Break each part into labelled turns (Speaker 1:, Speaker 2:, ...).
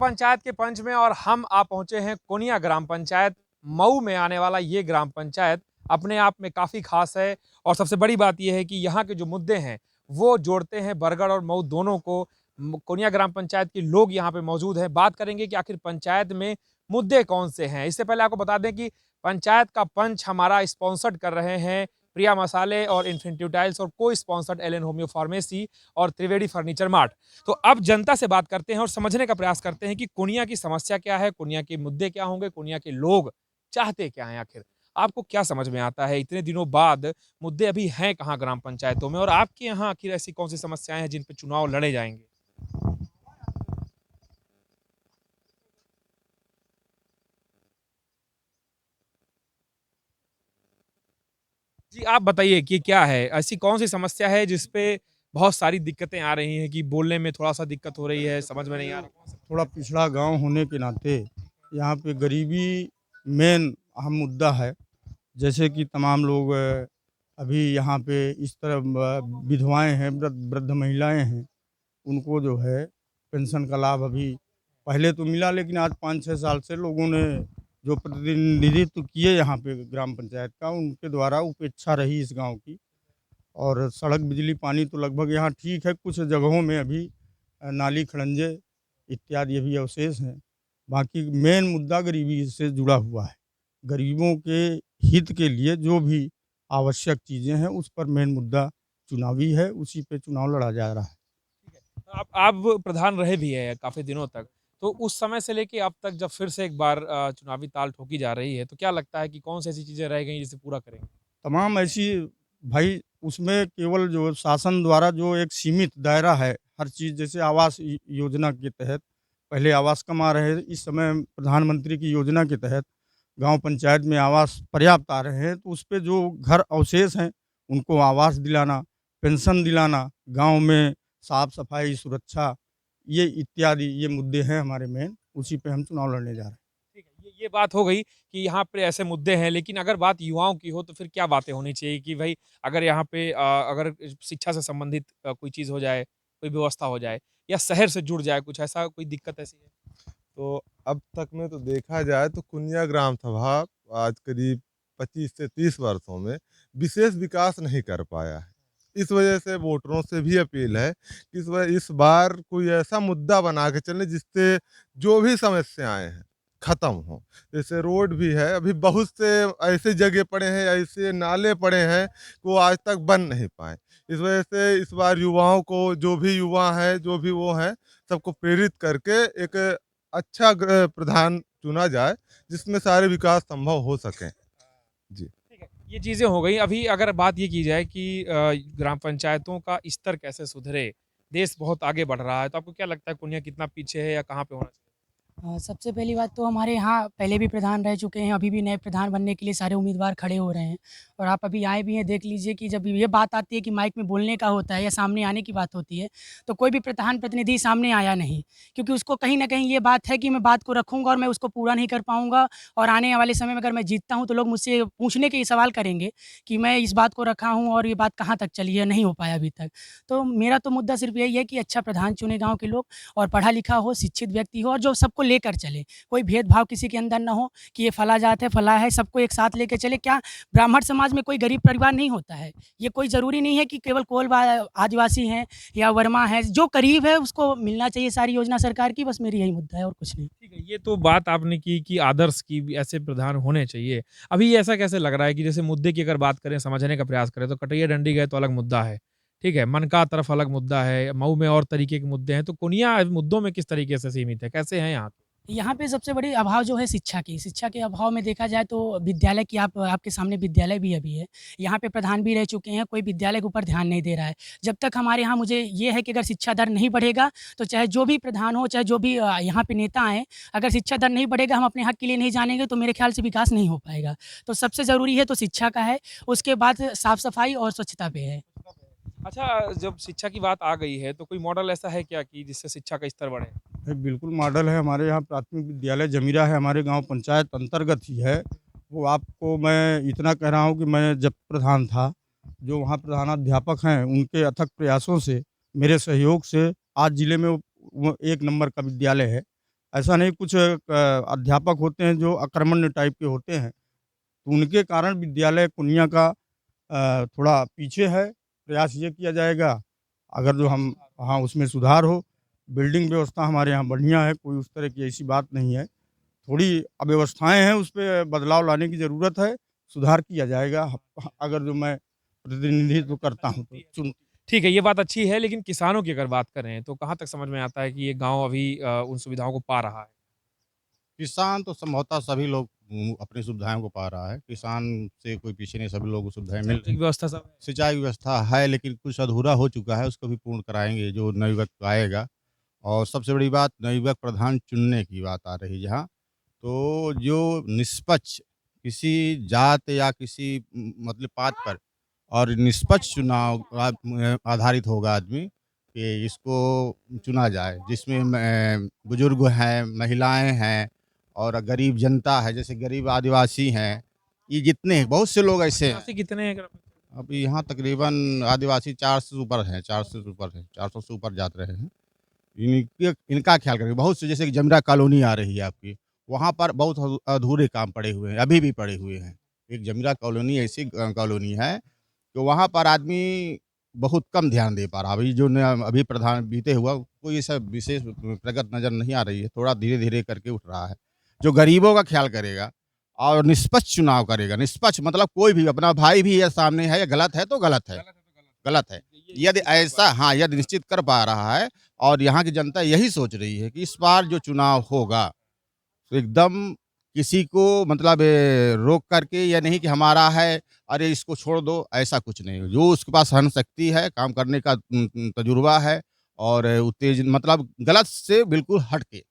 Speaker 1: पंचायत के पंच में और हम आ पहुंचे हैं कोनिया ग्राम पंचायत। मऊ में आने वाला ये ग्राम पंचायत अपने आप में काफी खास है और सबसे बड़ी बात यह है कि यहाँ के जो मुद्दे हैं वो जोड़ते हैं बरगढ़ और मऊ दोनों को। कोनिया ग्राम पंचायत के लोग यहाँ पे मौजूद हैं। बात करेंगे कि आखिर पंचायत में मुद्दे कौन से हैं। इससे पहले आपको बता दें कि पंचायत का पंच हमारा स्पॉन्सर्ड कर रहे हैं प्रिया मसाले और इन्फिनिटी टाइल्स और को स्पॉन्सर्ड एलन होम्यो फार्मेसी और त्रिवेणी फर्नीचर मार्ट। तो अब जनता से बात करते हैं और समझने का प्रयास करते हैं कि कोनिया की समस्या क्या है, कोनिया के मुद्दे क्या होंगे, कोनिया के लोग चाहते क्या हैं। आखिर आपको क्या समझ में आता है इतने दिनों बाद मुद्दे अभी हैं कहाँ ग्राम पंचायतों में, और आपके यहाँ आखिर ऐसी कौन सी समस्याएं हैं जिन पे चुनाव लड़े जाएंगे। जी आप बताइए कि क्या है, ऐसी कौन सी समस्या है जिसपे बहुत सारी दिक्कतें आ रही हैं कि बोलने में थोड़ा सा दिक्कत हो रही है, समझ में नहीं आ रहा।
Speaker 2: थोड़ा पिछड़ा गांव होने के नाते यहाँ पे गरीबी मेन अहम मुद्दा है। जैसे कि तमाम लोग अभी यहाँ पे इस तरह विधवाएं हैं, वृद्ध वृद्ध महिलाएं हैं, उनको जो है पेंशन का लाभ अभी पहले तो मिला, लेकिन आज 5-6 साल से लोगों ने जो प्रतिनिधित्व किए यहाँ पे ग्राम पंचायत का, उनके द्वारा उपेक्षा रही इस गांव की। और सड़क, बिजली, पानी तो लगभग यहाँ ठीक है, कुछ जगहों में अभी नाली खड़ंजे इत्यादि अभी अवशेष हैं। बाकी मेन मुद्दा गरीबी से जुड़ा हुआ है। गरीबों के हित के लिए जो भी आवश्यक चीज़ें हैं उस पर मेन मुद्दा चुनावी है, उसी पे चुनाव लड़ा जा रहा है।
Speaker 1: आप प्रधान रहे भी हैं काफी दिनों तक, तो उस समय से लेके अब तक जब फिर से एक बार चुनावी ताल ठोकी जा रही है तो क्या लगता है कि कौन सी ऐसी चीजें रह गई जिसे पूरा करेंगे।
Speaker 2: तमाम ऐसी भाई उसमें केवल जो शासन द्वारा जो एक सीमित दायरा है, हर चीज़ जैसे आवास योजना के तहत पहले आवास कम आ रहे, इस समय प्रधानमंत्री की योजना के तहत गांव पंचायत में आवास पर्याप्त आ रहे हैं, तो उस पे जो घर अवशेष हैं उनको आवास दिलाना, पेंशन दिलाना, गांव में साफ सफाई, सुरक्षा, ये इत्यादि ये मुद्दे हैं हमारे मेन, उसी पे हम चुनाव लड़ने जा रहे हैं।
Speaker 1: ठीक है, ये बात हो गई कि यहाँ पे ऐसे मुद्दे हैं, लेकिन अगर बात युवाओं की हो तो फिर क्या बातें होनी चाहिए कि भाई अगर यहाँ पे अगर शिक्षा से संबंधित कोई चीज़ हो जाए, कोई व्यवस्था हो जाए या शहर से जुड़ जाए, कुछ ऐसा कोई दिक्कत ऐसी है।
Speaker 3: तो अब तक में तो देखा जाए तो कुनिया ग्राम सभा आज करीब 25 से 30 वर्षों में विशेष विकास नहीं कर पाया है। इस वजह से वोटरों से भी अपील है कि इस बार कोई ऐसा मुद्दा बना के चले जिससे जो भी समस्याएं हैं खत्म हो। जैसे रोड भी है, अभी बहुत से ऐसे जगह पड़े हैं, ऐसे नाले पड़े हैं कि वो आज तक बन नहीं पाए। इस वजह से इस बार युवाओं को, जो भी युवा हैं, जो भी वो हैं, सबको प्रेरित करके एक अच्छा प्रधान चुना जाए जिसमें सारे विकास संभव हो सकें। जी।
Speaker 1: ठीक है, ये चीज़ें हो गई। अभी अगर बात ये की जाए कि ग्राम पंचायतों का स्तर कैसे सुधरे, देश बहुत आगे बढ़ रहा है, तो आपको क्या लगता है कुनिया कितना पीछे है या कहाँ पे होना चाहिए।
Speaker 4: सबसे पहली बात तो हमारे यहाँ पहले भी प्रधान रह चुके हैं, अभी भी नए प्रधान बनने के लिए सारे उम्मीदवार खड़े हो रहे हैं। और आप अभी आए भी हैं, देख लीजिए कि जब ये बात आती है कि माइक में बोलने का होता है या सामने आने की बात होती है, तो कोई भी प्रधान प्रतिनिधि सामने आया नहीं, क्योंकि उसको कहीं न कहीं ये बात है कि मैं बात को रखूँगा और मैं उसको पूरा नहीं कर पाऊँगा, और आने वाले समय में अगर मैं जीतता हूँ तो लोग मुझसे पूछने के ये सवाल करेंगे कि मैं इस बात को रखा हूँ और ये बात कहाँ तक चली है, नहीं हो पाया अभी तक। तो मेरा तो मुद्दा सिर्फ़ यही है कि अच्छा प्रधान चुने गाँव के लोग, और पढ़ा लिखा हो, शिक्षित व्यक्ति हो और जो सबको लेकर चले। कोई भेदभाव किसी के अंदर ना हो कि ये फला जात है, फला है, सबको एक साथ लेके चले। क्या ब्राह्मण समाज में कोई गरीब परिवार नहीं होता है? ये कोई ज़रूरी नहीं है कि केवल कोल आदिवासी हैं या वर्मा हैं, जो करीब है उसको मिलना चाहिए सारी योजना सरकार की, बस मेरी यही मुद्दा है और कुछ नहीं।
Speaker 1: ठीक है, ये तो बात आपने की कि आदर्श की भी ऐसे प्रधान होने चाहिए। अभी ये ऐसा कैसे लग रहा है कि जैसे मुद्दे की अगर बात करें, समझने का प्रयास करें तो कटैया डंडी गए तो अलग मुद्दा है, ठीक है? मनका तरफ अलग मुद्दा है, मऊ में और तरीके के मुद्दे हैं, तो कुनिया मुद्दों में किस तरीके से सीमित है? कैसे हैं यहाँ?
Speaker 4: यहाँ पे सबसे बड़ी अभाव जो है शिक्षा की। शिक्षा के अभाव में देखा जाए तो विद्यालय की आपके सामने विद्यालय भी अभी है। यहाँ पे प्रधान भी रह चुके हैं, कोई विद्यालय के ऊपर ध्यान नहीं दे रहा है। जब तक हमारे यहाँ, मुझे ये है कि अगर शिक्षा दर नहीं बढ़ेगा, तो चाहे जो भी प्रधान हो, चाहे जो भी यहाँ पे नेता आएँ, अगर शिक्षा दर नहीं बढ़ेगा, हम अपने हक के लिए नहीं जानेंगे, तो मेरे ख्याल से विकास नहीं हो पाएगा। तो सबसे ज़रूरी है तो शिक्षा का है, उसके बाद साफ-सफाई और स्वच्छता पे है।
Speaker 1: अच्छा, जब शिक्षा की बात आ गई है, तो कोई मॉडल ऐसा है क्या कि जिससे शिक्षा का स्तर बढ़े?
Speaker 2: है, बिल्कुल मॉडल है। हमारे यहाँ प्राथमिक विद्यालय जमीरा है, हमारे गांव पंचायत अंतर्गत ही है। वो आपको मैं इतना कह रहा हूँ कि मैं जब प्रधान था, जो वहाँ प्रधानाध्यापक हैं, उनके अथक प्रयासों से, मेरे सहयोग से आज ज़िले में वो 1 नंबर का विद्यालय है। ऐसा नहीं, कुछ अध्यापक होते हैं जो अकर्मण्य टाइप के होते हैं, तो उनके कारण विद्यालय कुनिया का थोड़ा पीछे है। प्रयास ये किया जाएगा, अगर जो हम हाँ, उसमें सुधार हो। बिल्डिंग व्यवस्था हमारे यहाँ बढ़िया है, कोई उस तरह की ऐसी बात नहीं है। थोड़ी अव्यवस्थाएँ हैं, उस पे बदलाव लाने की ज़रूरत है, सुधार किया जाएगा। अगर जो मैं प्रतिनिधित्व करता हूँ तो
Speaker 1: ठीक है, ये बात अच्छी है, लेकिन किसानों की अगर बात करें, तो कहाँ तक समझ में आता है कि ये गाँव अभी उन सुविधाओं को पा रहा है?
Speaker 5: किसान तो संभवतः सभी लोग अपनी सुविधाओं को पा रहा है। किसान से कोई पीछे नहीं, सभी लोग को सुविधाएँ मिल रही
Speaker 1: आर्थिक
Speaker 5: हैं।
Speaker 1: व्यवस्था सब है?
Speaker 5: सिंचाई व्यवस्था है, लेकिन कुछ अधूरा हो चुका है, उसको भी पूर्ण कराएँगे जो नए वक़्त आएगा। और सबसे बड़ी बात नए युवक प्रधान चुनने की बात आ रही है जहाँ, तो जो निष्पक्ष किसी जात या किसी मतलब पात पर और निष्पक्ष चुनाव आधारित होगा आदमी कि इसको चुना जाए, जिसमें बुजुर्ग हैं, महिलाएँ हैं और गरीब जनता है, जैसे गरीब आदिवासी हैं, ये जितने हैं, बहुत से लोग ऐसे हैं।
Speaker 1: आदिवासी कितने हैं?
Speaker 5: अभी यहाँ तकरीबन आदिवासी 400 से ऊपर हैं, 400 से ऊपर है, 400 से ऊपर जात रहे हैं। इनका ख्याल करेंगे। बहुत से जैसे कि जमरा कॉलोनी आ रही है आपकी, वहाँ पर बहुत अधूरे काम पड़े हुए हैं, अभी भी पड़े हुए हैं। एक जमरा कॉलोनी ऐसी कॉलोनी है, कि वहाँ पर आदमी बहुत कम ध्यान दे पा रहा है। अभी जो अभी प्रधान बीते हुआ कोई ऐसा विशेष प्रगति नज़र नहीं आ रही है, थोड़ा धीरे-धीरे करके उठ रहा है। जो गरीबों का ख्याल करेगा और निष्पक्ष चुनाव करेगा, निष्पक्ष मतलब कोई भी अपना भाई भी है सामने है, गलत है तो गलत है, गलत है। यदि ऐसा हाँ, यदि निश्चित कर पा रहा है और यहाँ की जनता यही सोच रही है कि इस बार जो चुनाव होगा, तो एकदम किसी को मतलब रोक करके या नहीं कि हमारा है, अरे इसको छोड़ दो, ऐसा कुछ नहीं। जो उसके पास सहनशक्ति है, काम करने का तजुर्बा है और उत्तेजन मतलब गलत से बिल्कुल हट के।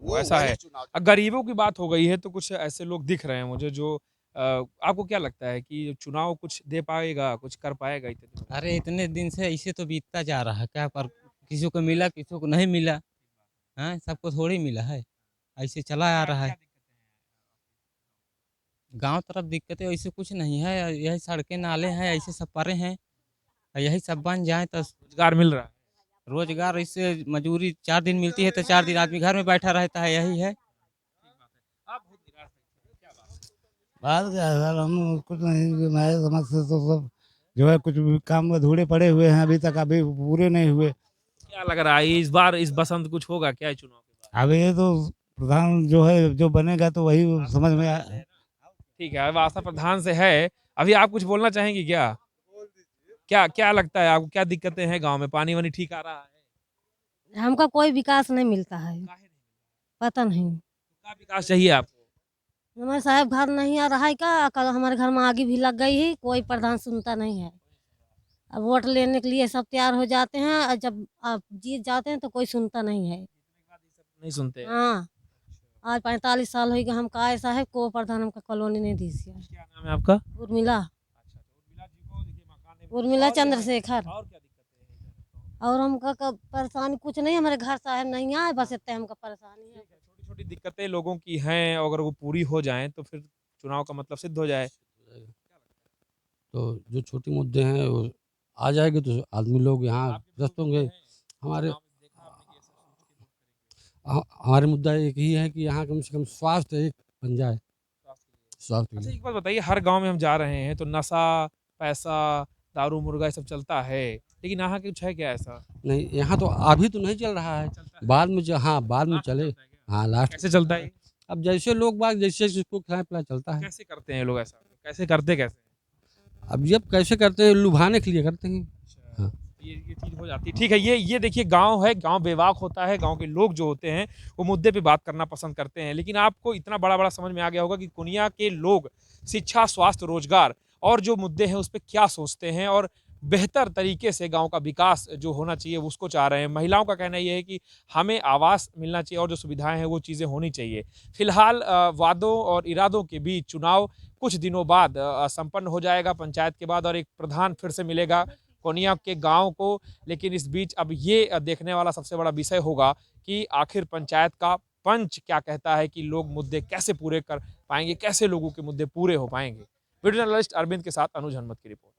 Speaker 1: वो ऐसा
Speaker 5: वही
Speaker 1: है।
Speaker 5: चुनाव
Speaker 1: गरीबों की बात हो गई है, तो कुछ ऐसे लोग दिख रहे हैं मुझे जो आपको क्या लगता है कि चुनाव कुछ दे पाएगा, कुछ कर पाएगा इतने दिनों में?
Speaker 6: अरे इतने दिन से ऐसे तो बीतता जा रहा है, क्या पर किसी को मिला, किसी को नहीं मिला, हाँ, सबको थोड़ी मिला है, ऐसे चला आ रहा है। गाँव तरफ दिक्कतें वैसे कुछ नहीं है, यही सड़कें नाले हैं, ऐसे सब पड़े हैं, यही सब बन जाए तो
Speaker 1: रोज़गार मिल रहा है?
Speaker 6: रोजगार इससे मजदूरी 4 दिन मिलती है तो 4 दिन आदमी घर में बैठा रहता है, यही है।
Speaker 1: आप बहुत निराश हैं, क्या बात है?
Speaker 7: बात क्या है सर, हम कुछ नहीं, हमारे समझ से तो सब जो है कुछ भी काम अधूरे पड़े हुए हैं, अभी तक अभी पूरे नहीं हुए।
Speaker 1: क्या लग रहा है इस बार इस बसंत कुछ होगा क्या चुनाव के बाद?
Speaker 7: अब ये तो प्रधान जो है जो बनेगा तो वही समझ में
Speaker 1: ठीक है, अब आशा प्रधान से है। अभी आप कुछ बोलना चाहेंगे क्या? क्या क्या लगता है आपको, क्या दिक्कतें हैं गाँव में? पानी-वानी ठीक आ रहा है?
Speaker 8: हमको कोई विकास नहीं मिलता है,
Speaker 1: काहे नहीं?
Speaker 8: पता नहीं।
Speaker 1: क्या विकास चाहिए आपको?
Speaker 8: हमारे साहब घर नहीं आ रहा है क्या? कल हमारे घर में आग भी लग गई है, कोई प्रधान सुनता नहीं है। अब वोट लेने के लिए सब तैयार हो जाते हैं और जब आप जीत जाते हैं तो कोई सुनता नहीं है।
Speaker 1: नहीं सुनते हैं।
Speaker 8: हाँ, आज 45 साल हो गए हमका ऐसा है, कोई प्रधान हमका कॉलोनी नहीं दी है।
Speaker 1: क्या नाम है आपका?
Speaker 8: उर्मिला,
Speaker 1: अच्छा, तो उर्मिला जी को देखिए मकान है।
Speaker 8: उर्मिला
Speaker 1: और क्या-
Speaker 8: चंद्रशेखर।
Speaker 1: और क्या दिक्कतें हैं?
Speaker 8: और हमका परेशानी कुछ नहीं, हमारे घर साहब नहीं आए, बस इतने हमका परेशानी है।
Speaker 1: छोटी-छोटी दिक्कतें लोगों की हैं, अगर वो पूरी हो जाएँ तो फिर चुनाव का मतलब सिद्ध हो जाए।
Speaker 9: तो जो छोटे मुद्दे हैं वो आ जाएंगे तो आदमी लोग यहाँ ग्रस्त होंगे। हमारे हमारे मुद्दा एक ही है कि यहाँ कम से कम स्वास्थ्य एक बन जाए, स्वास्थ्य के
Speaker 1: अच्छा,
Speaker 9: लिए।
Speaker 1: एक बात बताइए, हर गाँव में हम जा रहे हैं तो नशा, पैसा, दारू, मुर्गा ये सब चलता है, लेकिन यहाँ कुछ है क्या ऐसा?
Speaker 9: नहीं, यहाँ तो अभी तो नहीं चल रहा है, बाद में हाँ, बाद में चले। हाँ, लास्ट
Speaker 1: कैसे चलता है ये?
Speaker 9: अब जैसे लोग बाग जैसे जिसको खिलाए पिलाए चलता है।
Speaker 1: कैसे करते हैं लोग ऐसा? कैसे करते कैसे?
Speaker 9: अब जब कैसे करते हैं, लुभाने के लिए करते हैं। हाँ।
Speaker 1: ये चीज़ हो जाती है। ठीक है, ये देखिए गाँव है, गाँव बेबाक होता है, गाँव के लोग जो होते हैं, वो मुद्दे पे बात करना पसंद करते हैं। लेकिन आपको इतना बड़ा-बड़ा समझ में आ गया होगा कि कुनिया के लोग शिक्षा, स्वास्थ्य, रोज़गार और जो मुद्दे हैं, उस पे क्या सोचते हैं और बेहतर तरीके से गाँव का विकास जो होना चाहिए, वो उसको चाह रहे हैं। महिलाओं का कहना ये है कि हमें आवास मिलना चाहिए और जो सुविधाएँ हैं, वो चीज़ें होनी चाहिए। फिलहाल वादों और इरादों के बीच चुनाव कुछ दिनों बाद संपन्न हो जाएगा पंचायत के बाद और एक प्रधान फिर से मिलेगा कोनिया के गाँव को। लेकिन इस बीच अब ये देखने वाला सबसे बड़ा विषय होगा कि आखिर पंचायत का पंच क्या कहता है कि लोग मुद्दे कैसे पूरे कर पाएँगे, कैसे लोगों के मुद्दे पूरे हो पाएँगे। वीडियो जर्नलिस्ट अरविंद के साथ अनुज हनुमत की रिपोर्ट।